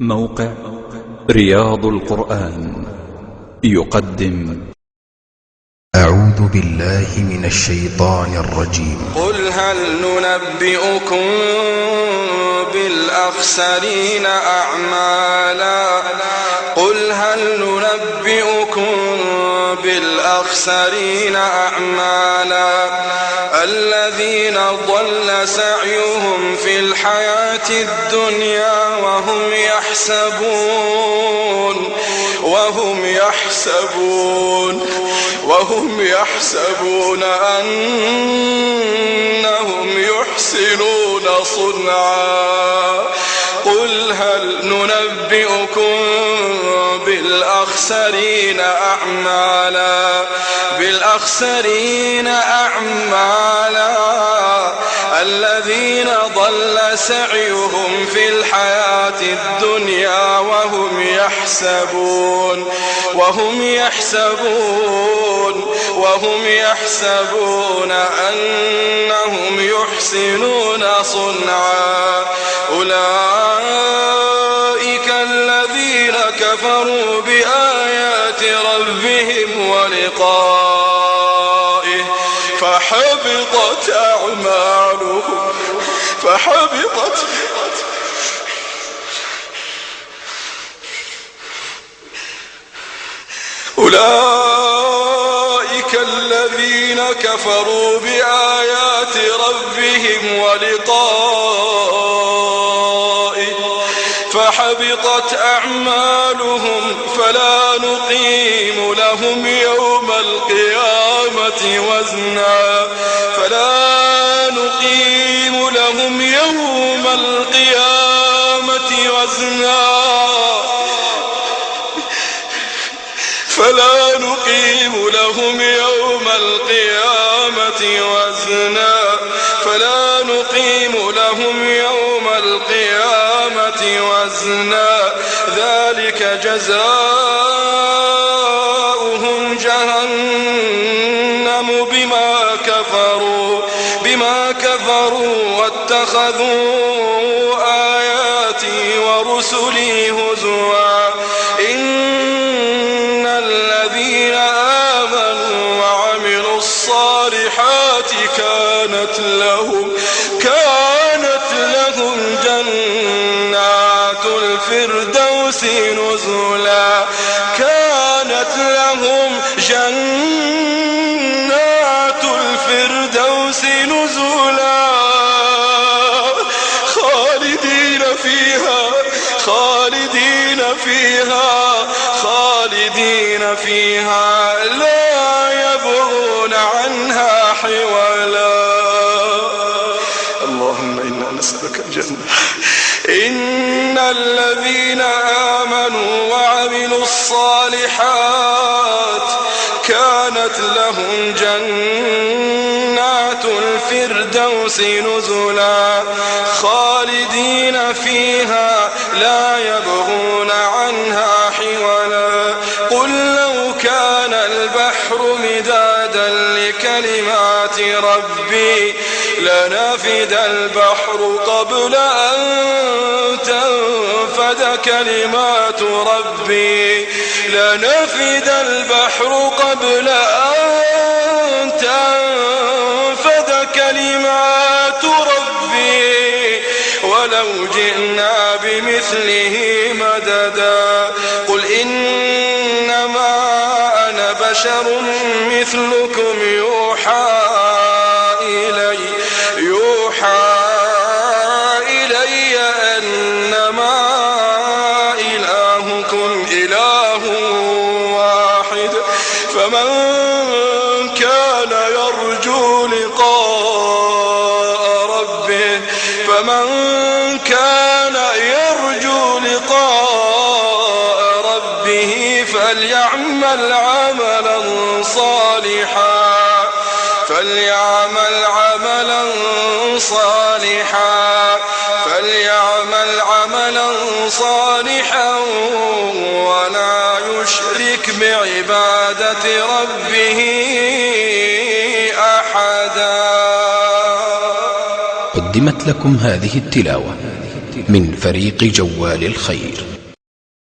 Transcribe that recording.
موقع رياض القرآن يقدم أعوذ بالله من الشيطان الرجيم. قل هل ننبئكم بالأخسرين أعمالا قل هل ننبئكم بالأخسرين أعمالا الذين ضل سعيهم في الحياة الدنيا وهم يحسبون أنهم يحسنون صنعا. قل هل ننبئكم بالأخسرين أعمالا الذين ضل سعيهم في الحياة الدنيا وهم يحسبون أنهم يحسنون صنعا. أولئك الذين كفروا بآيات ربهم ولقائه فحبطت أعمالهم أولئك الذين كفروا بآيات ربهم ولقائه فحبطت أعمالهم فلا نقيم لهم يوم القيامة وزنا ذلك جزاؤهم جهنم بما كفروا واتخذوا آياتي ورسلي هزوا. إن الذين آمنوا وعملوا الصالحات كانت لهم جنات الفردوس نزلا خالدين فيها لا يبغون عنها حولا. اللهم إنا نسألك الجنة. إن الذين آمنوا وعملوا الصالحات كانت لهم جنات الفردوس نزلا خالدين فيها لا يبغون عنها حولا. قل لو كان البحر مدادا لكلمات ربي لنفد البحر قبل أن تنفد كلمات ربي ولو جئنا بمثله مددا. قل إنما أنا بشر مثلكم يوحى إلي أنما إلهكم إله واحد فمن كان يرجو لقاء ربه فليعمل عملا صالحا ولا يشرك بعبادة ربه أحدا. قدمت لكم هذه التلاوة من فريق جوال الخير.